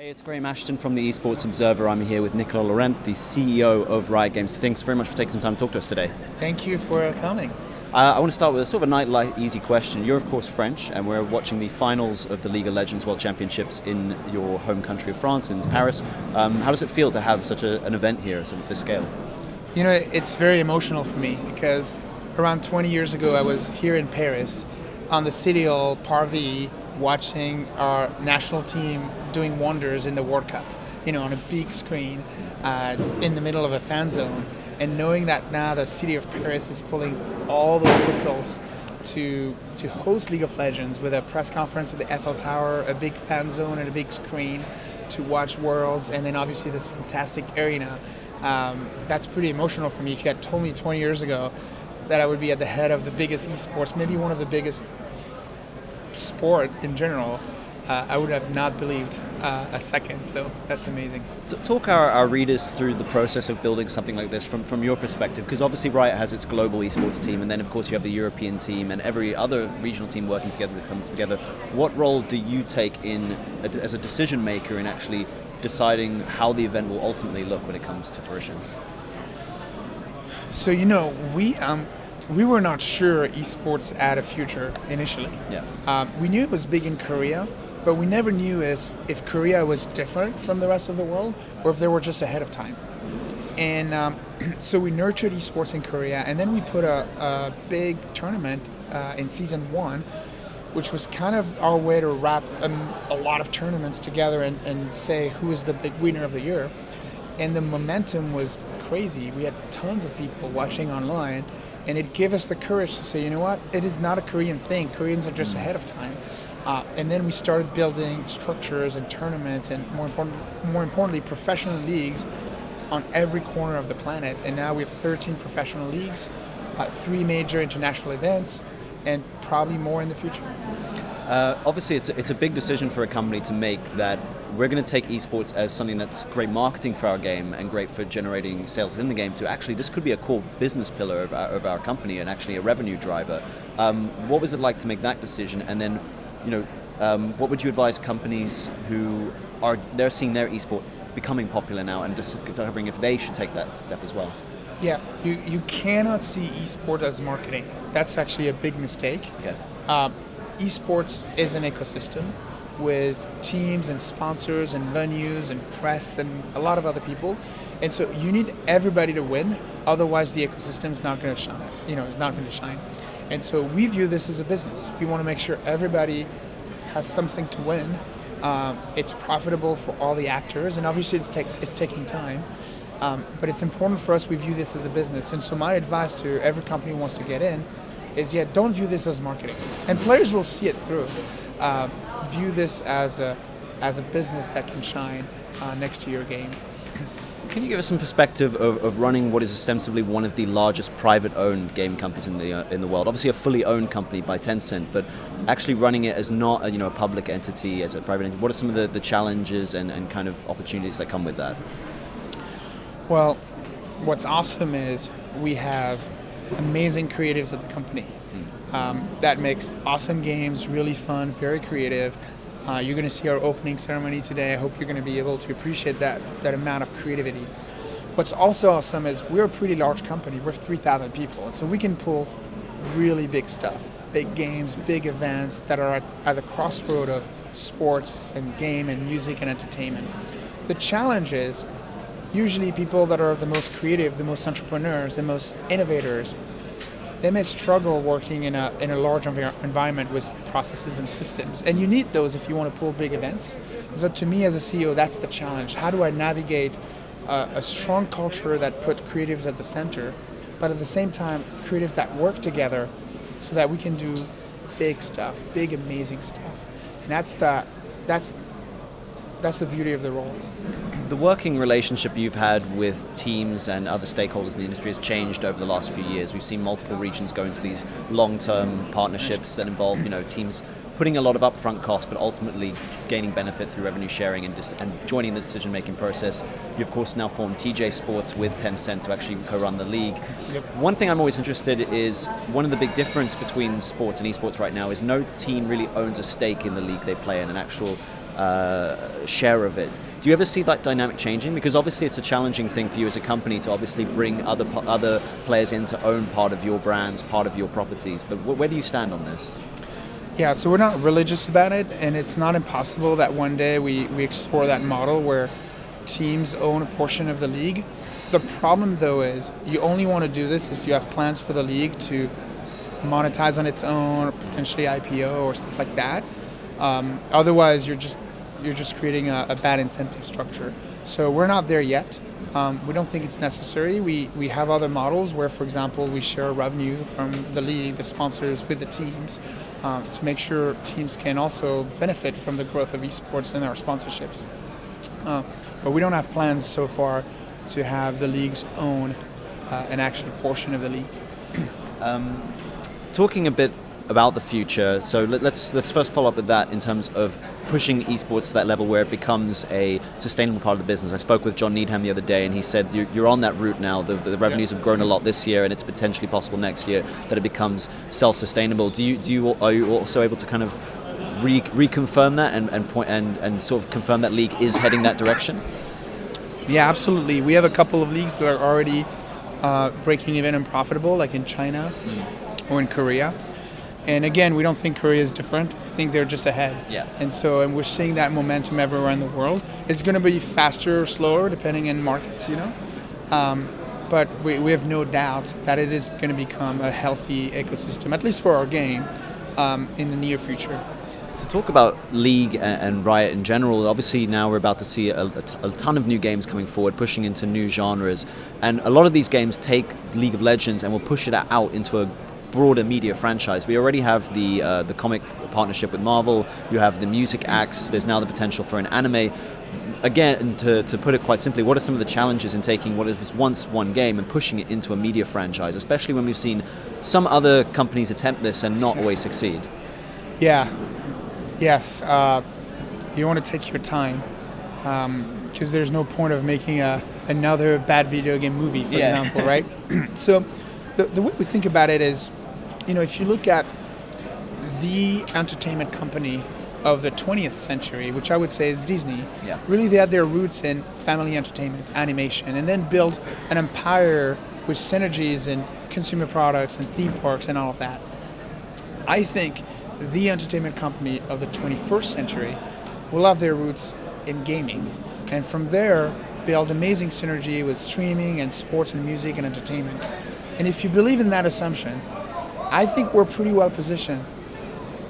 Hey, it's Graham Ashton from the Esports Observer. I'm here with Nicolo Laurent, the CEO of Riot Games. Thanks very much for taking some time to talk to us today. Thank you for coming. I want to start with a sort of a night easy question. You're of course French, and we're watching the finals of the League of Legends World Championships in your home country of France, in Paris. How does it feel to have such an event here at this scale? You know, it's very emotional for me because around 20 years ago I was here in Paris on the City Hall Parvis watching our national team doing wonders in the World Cup, on a big screen in the middle of a fan zone, and knowing that now the city of Paris is pulling all those whistles to host League of Legends with a press conference at the Eiffel Tower, a big fan zone and a big screen to watch Worlds, and then obviously this fantastic arena. That's pretty emotional for me. If you had told me 20 years ago that I would be at the head of the biggest esports, maybe one of the biggest sport in general, I would have not believed a second, so that's amazing. So talk our readers through the process of building something like this from your perspective, because obviously Riot has its global esports team, and then of course you have the European team and every other regional team working together that comes together. What role do you take as a decision maker in actually deciding how the event will ultimately look when it comes to fruition? So we were not sure esports had a future initially. Yeah. We knew it was big in Korea, but we never knew if Korea was different from the rest of the world or if they were just ahead of time. And so we nurtured esports in Korea, and then we put a big tournament in season 1, which was kind of our way to wrap a lot of tournaments together and say who is the big winner of the year. And the momentum was crazy. We had tons of people watching online, and it gave us the courage to say, you know what, it is not a Korean thing. Koreans are just ahead of time. And then we started building structures and tournaments and more importantly, professional leagues on every corner of the planet. And now we have 13 professional leagues, 3 major international events, and probably more in the future. Obviously, it's a big decision for a company to make, that we're going to take esports as something that's great marketing for our game and great for generating sales within the game, to actually this could be a core business pillar of our company and actually a revenue driver. What was it like to make that decision? And then, what would you advise companies who they're seeing their esport becoming popular now and discovering if they should take that step as well? Yeah, you cannot see esport as marketing. That's actually a big mistake. Okay. Esports is an ecosystem with teams and sponsors and venues and press and a lot of other people, and so you need everybody to win. Otherwise, the ecosystem is not going to shine. It's not going to shine. And so we view this as a business. We want to make sure everybody has something to win. It's profitable for all the actors, and obviously it's taking time. But it's important for us. We view this as a business, and so my advice to every company who wants to get in is, don't view this as marketing, and players will see it through. View this as a business that can shine next to your game. Can you give us some perspective of running what is ostensibly one of the largest private-owned game companies in the world? Obviously, a fully owned company by Tencent, but actually running it as not a public entity, as a private entity. What are some of the challenges and kind of opportunities that come with that? Well, what's awesome is we have amazing creatives at the company. That makes awesome games really fun, very creative. You're going to see our opening ceremony today. I hope you're going to be able to appreciate that amount of creativity. What's also awesome is we're a pretty large company. We're 3,000 people, so we can pull really big stuff, big games, big events that are at the crossroad of sports and game and music and entertainment. The challenge is usually people that are the most creative, the most entrepreneurs, the most innovators, they may struggle working in a large environment with processes and systems. And you need those if you want to pull big events. So to me as a CEO, that's the challenge. How do I navigate a strong culture that put creatives at the center, but at the same time, creatives that work together so that we can do big stuff, big, amazing stuff. And that's the beauty of the role. The working relationship you've had with teams and other stakeholders in the industry has changed over the last few years. We've seen multiple regions go into these long-term partnerships that involve, teams putting a lot of upfront costs, but ultimately gaining benefit through revenue sharing and joining the decision-making process. You, of course, now formed TJ Sports with Tencent to actually co-run the league. Yep. One thing I'm always interested in is one of the big difference between sports and esports right now is no team really owns a stake in the league they play in, an actual share of it. Do you ever see that dynamic changing? Because obviously it's a challenging thing for you as a company to obviously bring other players in to own part of your brands, part of your properties. But where do you stand on this? Yeah, so we're not religious about it, and it's not impossible that one day we explore that model where teams own a portion of the league. The problem, though, is you only want to do this if you have plans for the league to monetize on its own, or potentially IPO or stuff like that. Otherwise, you're just creating a bad incentive structure. So we're not there yet. We don't think it's necessary. We have other models where, for example, we share revenue from the league, the sponsors, with the teams to make sure teams can also benefit from the growth of esports and our sponsorships. But we don't have plans so far to have the leagues own an actual portion of the league. Talking a bit about the future, so let's first follow up with that in terms of pushing esports to that level where it becomes a sustainable part of the business. I spoke with John Needham the other day, and he said you're on that route now. The revenues have grown a lot this year, and it's potentially possible next year that it becomes self-sustainable. Are you also able to kind of reconfirm that and sort of confirm that league is heading that direction? Yeah, absolutely. We have a couple of leagues that are already breaking even and profitable, like in China or in Korea. And again, we don't think Korea is different. We think they're just ahead. Yeah. And we're seeing that momentum everywhere in the world. It's going to be faster or slower depending on markets, But we have no doubt that it is going to become a healthy ecosystem, at least for our game, in the near future. To talk about League and Riot in general, obviously now we're about to see a ton of new games coming forward, pushing into new genres. And a lot of these games take League of Legends and will push it out into a broader media franchise. We already have the comic partnership with Marvel, you have the music acts, there's now the potential for an anime. Again, to put it quite simply, what are some of the challenges in taking what was once one game and pushing it into a media franchise, especially when we've seen some other companies attempt this and not always succeed? Yeah. Yes. You want to take your time because there's no point of making another bad video game movie, for example, right? So the way we think about it is, if you look at the entertainment company of the 20th century, which I would say is Disney, really they had their roots in family entertainment, animation, and then built an empire with synergies in consumer products and theme parks and all of that. I think the entertainment company of the 21st century will have their roots in gaming, and from there build amazing synergy with streaming and sports and music and entertainment. And if you believe in that assumption, I think we're pretty well positioned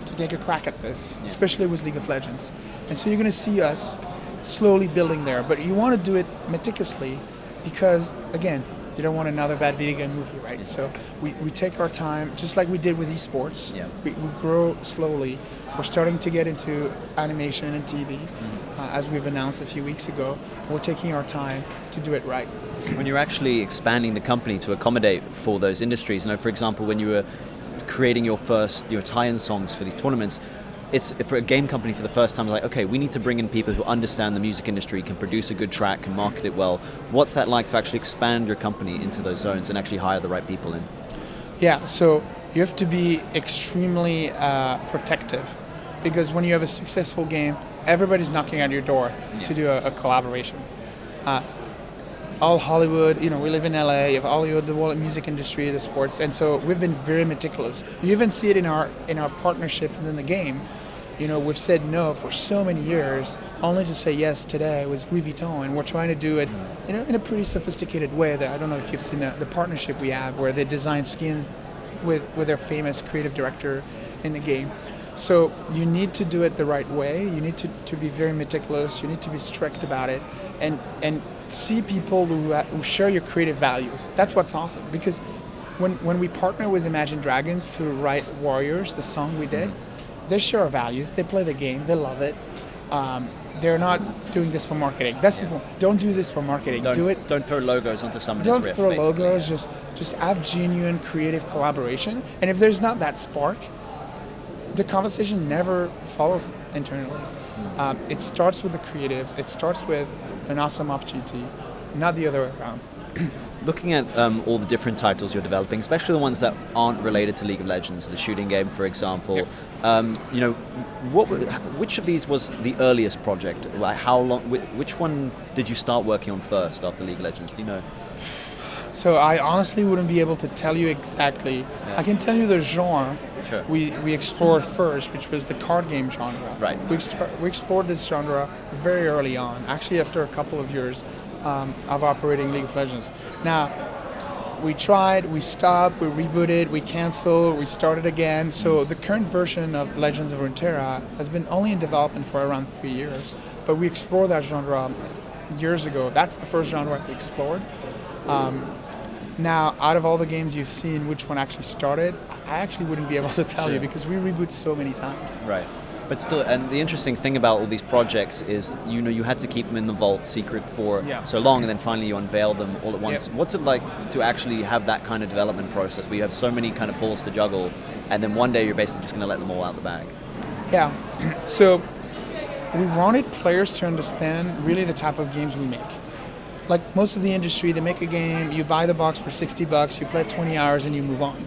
to take a crack at this, especially with League of Legends. And so you're going to see us slowly building there, but you want to do it meticulously because, again, you don't want another bad video game movie, right? Yeah. So we take our time, just like we did with esports. Yeah. We grow slowly. We're starting to get into animation and TV, as we've announced a few weeks ago. We're taking our time to do it right. When you're actually expanding the company to accommodate for those industries, for example, when you were creating your tie-in songs for these tournaments, it's for a game company for the first time, like, okay, we need to bring in people who understand the music industry, can produce a good track, can market it well. What's that like to actually expand your company into those zones and actually hire the right people in? Yeah, so you have to be extremely protective because when you have a successful game, everybody's knocking at your door to do a collaboration. All Hollywood, we live in LA, you have Hollywood, the world music industry, the sports, and so we've been very meticulous. You even see it in our partnerships in the game. We've said no for so many years, only to say yes today with Louis Vuitton, and we're trying to do it, in a pretty sophisticated way. That I don't know if you've seen the partnership we have, where they design skins with their famous creative director in the game. So you need to do it the right way. You need to be very meticulous. You need to be strict about it, and see people who share your creative values. That's what's awesome, because when we partner with Imagine Dragons to write Warriors, the song we did, they share our values. They play the game. They love it. They're not doing this for marketing. That's the point. Don't do this for marketing. Don't throw logos onto somebody's riff. Don't throw logos. Just have genuine creative collaboration. And if there's not that spark, the conversation never follows internally. It starts with the creatives. It starts with an awesome opportunity, not the other way around. looking at all the different titles you're developing, especially the ones that aren't related to League of Legends, the shooting game, for example, which of these was the earliest project? Like how long? Which one did you start working on first after League of Legends? Do you know? So I honestly wouldn't be able to tell you exactly. Yeah. I can tell you the genre Sure. we explored first, which was the card game genre. Right. We explored this genre very early on, actually after a couple of years of operating League of Legends. Now, we tried, we stopped, we rebooted, we canceled, we started again. So the current version of Legends of Runeterra has been only in development for around 3 years, but we explored that genre years ago. That's the first genre we explored. Now, out of all the games you've seen, which one actually started, I actually wouldn't be able to tell you because we reboot so many times. Right. But still, and the interesting thing about all these projects is, you had to keep them in the vault secret for so long, and then finally you unveil them all at once. Yep. What's it like to actually have that kind of development process where you have so many kind of balls to juggle, and then one day you're basically just going to let them all out the bag? Yeah. So we wanted players to understand really the type of games we make. Like most of the industry, they make a game, you buy the box for $60, you play it 20 hours, and you move on.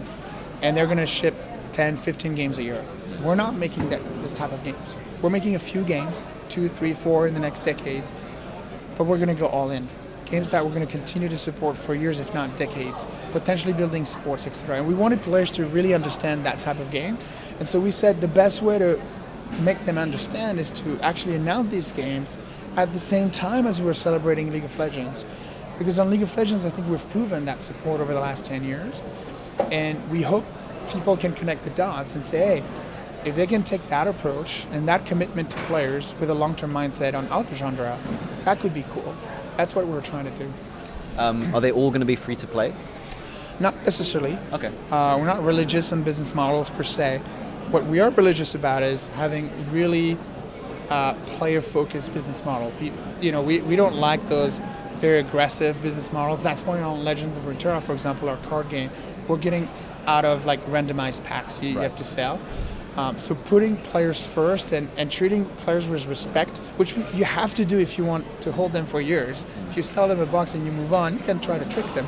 And they're going to ship 10, 15 games a year. We're not making this type of games. We're making a few games, 2, 3, 4 in the next decades, but we're going to go all in. Games that we're going to continue to support for years, if not decades, potentially building sports, etc. And we wanted players to really understand that type of game. And so we said the best way to make them understand is to actually announce these games at the same time as we're celebrating League of Legends. Because on League of Legends, I think we've proven that support over the last 10 years. And we hope people can connect the dots and say, hey, if they can take that approach and that commitment to players with a long-term mindset on other genre, that could be cool. That's what we're trying to do. Are they all going to be free to play? Not necessarily. Okay. We're not religious on business models per se. What we are religious about is having really player-focused business model. We don't like those very aggressive business models. That's why on Legends of Runeterra, for example, our card game, we're getting out of like randomized packs you have to sell. So putting players first and treating players with respect, which you have to do if you want to hold them for years. If you sell them a box and you move on, you can try to trick them.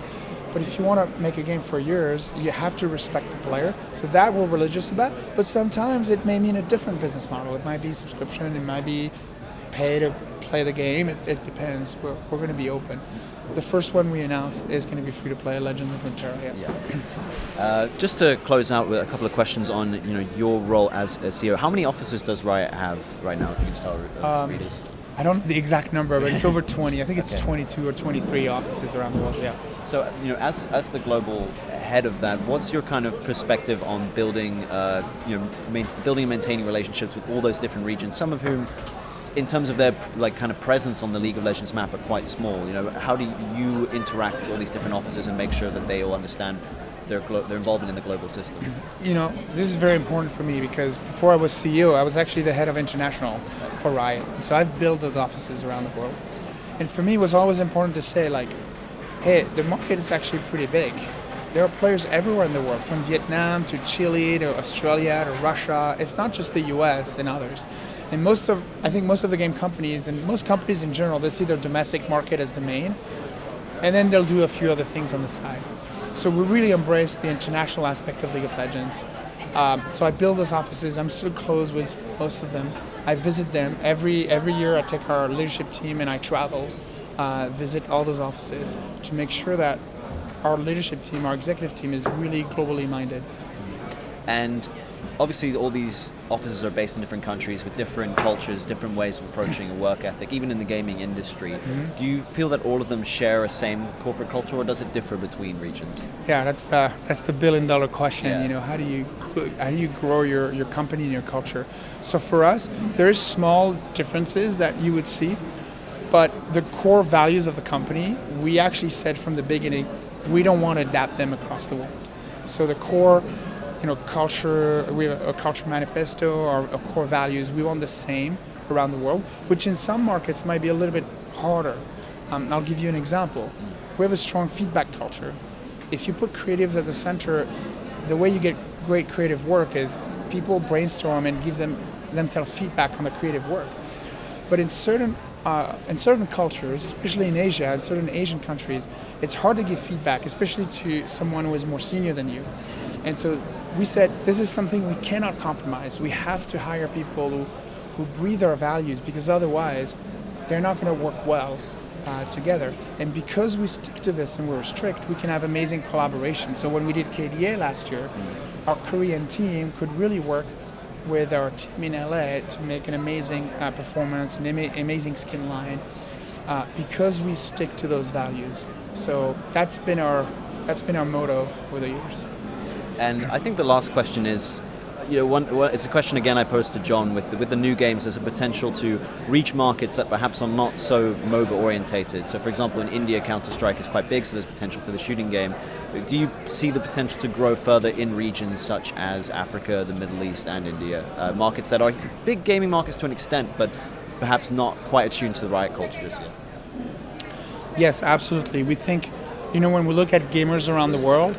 But if you want to make a game for years, you have to respect the player. So that we're religious about. But sometimes it may mean a different business model. It might be subscription. It might be pay to play the game. It depends. We're going to be open. The first one we announced is going to be free to play, Legends of Runeterra. Yeah. Just to close out with a couple of questions on your role as a CEO. How many offices does Riot have right now? If you can tell readers. I don't know the exact number, but it's over 20. I think it's 22 or 23 offices around the world. Yeah. So, as the global head of that, what's your kind of perspective on building, building and maintaining relationships with all those different regions? Some of whom, in terms of their kind of presence on the League of Legends map, are quite small. How do you interact with all these different offices and make sure that they all understand their involvement in the global system? This is very important for me because before I was CEO, I was actually the head of international for Riot. And so I've built those offices around the world. And for me, it was always important to say, like, hey, the market is actually pretty big. There are players everywhere in the world, from Vietnam to Chile to Australia to Russia. It's not just the US and others. And I think most of the game companies and most companies in general, they see their domestic market as the main, and then they'll do a few other things on the side. So we really embrace the international aspect of League of Legends. So I build those offices. I'm still close with most of them. I visit them every year. I take our leadership team and I travel, visit all those offices to make sure that our leadership team, our executive team, is really globally minded. And obviously all these offices are based in different countries with different cultures, different ways of approaching a work ethic, even in the gaming industry. Mm-hmm. Do you feel that all of them share a same corporate culture, or does it differ between regions? Yeah, that's the billion-dollar question. Yeah. How do you grow your company and your culture? So for us, there is small differences that you would see, but the core values of the company, we actually said from the beginning, we don't want to adapt them across the world. So the core culture, we have a culture manifesto, our core values, we want the same around the world, which in some markets might be a little bit harder. I'll give you an example. We have a strong feedback culture. If you put creatives at the center, the way you get great creative work is people brainstorm and give themselves feedback on the creative work. But in certain in certain cultures, especially in Asia and certain Asian countries, it's hard to give feedback, especially to someone who is more senior than you. And so we said, this is something we cannot compromise. We have to hire people who breathe our values, because otherwise they're not going to work well together. And because we stick to this and we're strict, we can have amazing collaboration. So when we did KDA last year, our Korean team could really work with our team in LA to make an amazing performance, an amazing skin line, because we stick to those values. So that's been our motto over the years. And I think the last question is, it's a question again I posed to John. With the new games, there's a potential to reach markets that perhaps are not so MOBA orientated. So for example, in India, Counter-Strike is quite big, so there's potential for the shooting game. Do you see the potential to grow further in regions such as Africa, the Middle East and India? Markets that are big gaming markets to an extent, but perhaps not quite attuned to the Riot culture this year. Yes, absolutely. We think, when we look at gamers around the world,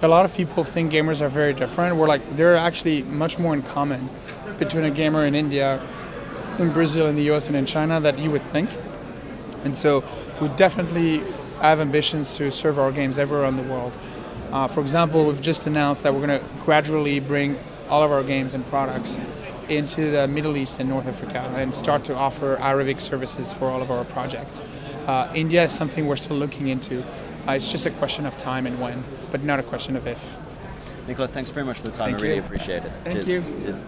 a lot of people think gamers are very different. There are actually much more in common between a gamer in India, in Brazil, in the US, and in China that you would think. And so we definitely have ambitions to serve our games everywhere around the world. For example, we've just announced that we're going to gradually bring all of our games and products into the Middle East and North Africa and start to offer Arabic services for all of our projects. India is something we're still looking into. It's just a question of time and when, but not a question of if. Nicolo, thanks very much for the time. Thank I really you. appreciate it. Thank Cheers. you. Cheers.